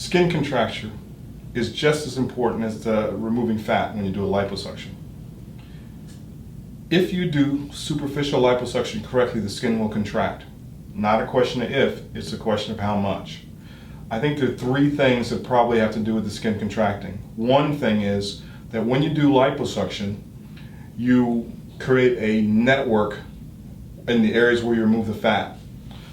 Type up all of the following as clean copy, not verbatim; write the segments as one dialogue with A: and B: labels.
A: Skin contracture is just as important as removing fat when you do a liposuction. If you do superficial liposuction correctly, the skin will contract. Not a question of if, it's a question of how much. I think there are three things that probably have to do with the skin contracting. One thing is that when you do liposuction, you create a network in the areas where you remove the fat.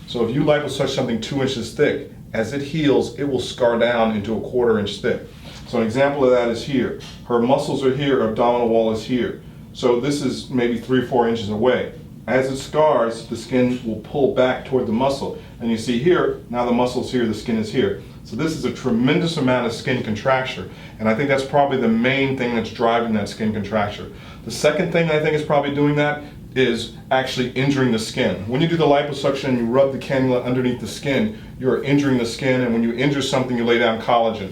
A: So if you liposuction something 2 inches thick, as it heals, it will scar down into a 1/4 inch thick. So an example of that is here. Her muscles are here, her abdominal wall is here. So this is maybe 3 or 4 inches away. As it scars, the skin will pull back toward the muscle. And you see here, now the muscle's here, the skin is here. So this is a tremendous amount of skin contracture. And I think that's probably the main thing that's driving that skin contracture. The second thing I think is probably doing that is actually injuring the skin. When you do the liposuction and you rub the cannula underneath the skin, you're injuring the skin, and when you injure something, you lay down collagen.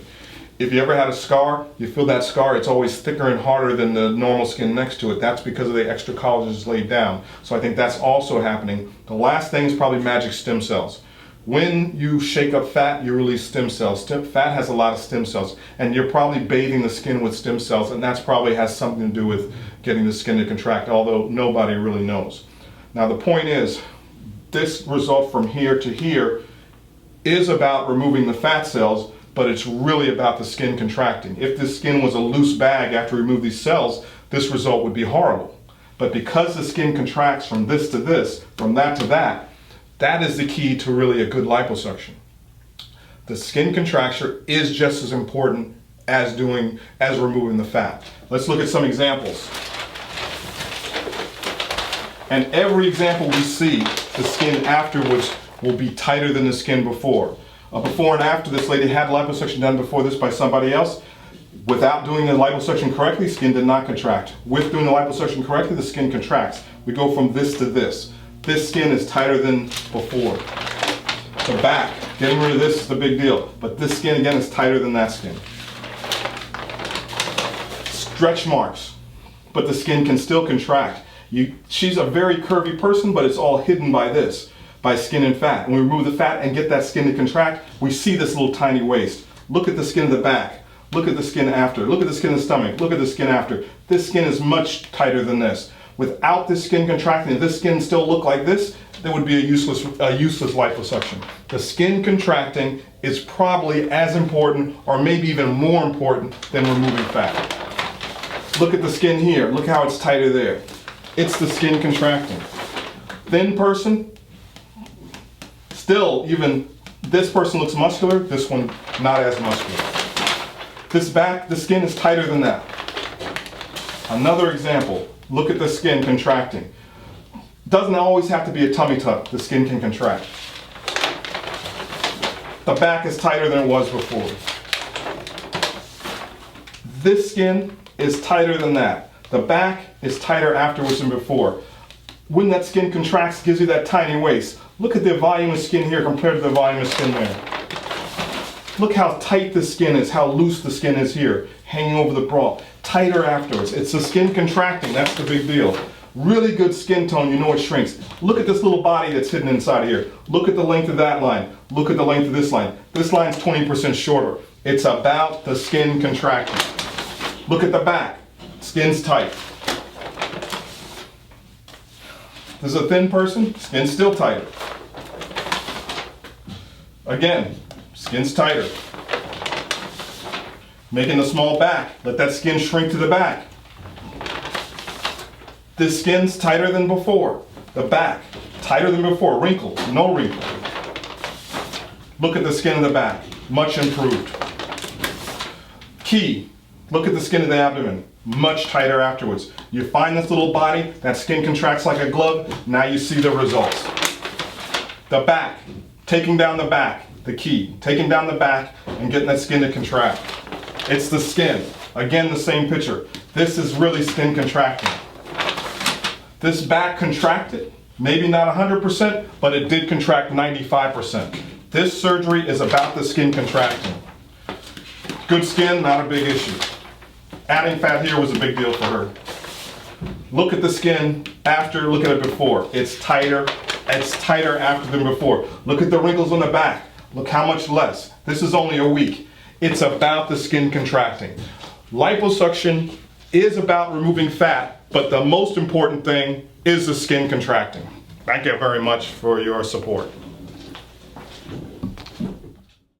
A: If you ever had a scar, you feel that scar, it's always thicker and harder than the normal skin next to it. That's because of the extra collagen is laid down. So I think that's also happening. The last thing is probably magic stem cells. When you shake up fat, you release stem cells. Fat has a lot of stem cells, and you're probably bathing the skin with stem cells, and that's probably has something to do with getting the skin to contract, although nobody really knows. Now the point is, this result from here to here is about removing the fat cells, but it's really about the skin contracting. If the skin was a loose bag after we remove these cells, this result would be horrible. But because the skin contracts from this to this, from that to that, that is the key to really a good liposuction. The skin contracture is just as important as removing the fat. Let's look at some examples. And every example we see, the skin afterwards will be tighter than the skin before. Before and after, this lady had liposuction done before this by somebody else. Without doing the liposuction correctly, skin did not contract. With doing the liposuction correctly, the skin contracts. We go from this to this. This skin is tighter than before. The back, getting rid of this is the big deal. But this skin again is tighter than that skin. Stretch marks, but the skin can still contract. She's a very curvy person, but it's all hidden by this, by skin and fat. When we remove the fat and get that skin to contract, we see this little tiny waist. Look at the skin of the back. Look at the skin after. Look at the skin of the stomach. Look at the skin after. This skin is much tighter than this. Without this skin contracting, if this skin still looked like this, there would be a useless liposuction. The skin contracting is probably as important, or maybe even more important, than removing fat. Look at the skin here. Look how it's tighter there. It's the skin contracting. Thin person, still, even this person looks muscular, this one not as muscular. This back, the skin is tighter than that. Another example, look at the skin contracting. Doesn't always have to be a tummy tuck, the skin can contract. The back is tighter than it was before. This skin is tighter than that. The back is tighter afterwards than before. When that skin contracts, it gives you that tiny waist. Look at the volume of skin here compared to the volume of skin there. Look how tight the skin is, how loose the skin is here, hanging over the bra. Tighter afterwards. It's the skin contracting, that's the big deal. Really good skin tone, you know it shrinks. Look at this little body that's hidden inside here. Look at the length of that line. Look at the length of this line. This line's 20% shorter. It's about the skin contracting. Look at the back. Skin's tight. This is a thin person, skin's still tighter. Again, skin's tighter. Making a small back, let that skin shrink to the back. This skin's tighter than before. The back, tighter than before, wrinkle, no wrinkle. Look at the skin of the back, much improved. Key, look at the skin of the abdomen, much tighter afterwards. You find this little body, that skin contracts like a glove, now you see the results. The back, taking down the back, the key, taking down the back and getting that skin to contract. It's the skin, again the same picture. This is really skin contracting. This back contracted, maybe not 100%, but it did contract 95%. This surgery is about the skin contracting. Good skin, not a big issue. Adding fat here was a big deal for her. Look at the skin after, look at it before. It's tighter after than before. Look at the wrinkles on the back. Look how much less. This is only a week. It's about the skin contracting. Liposuction is about removing fat, but the most important thing is the skin contracting. Thank you very much for your support.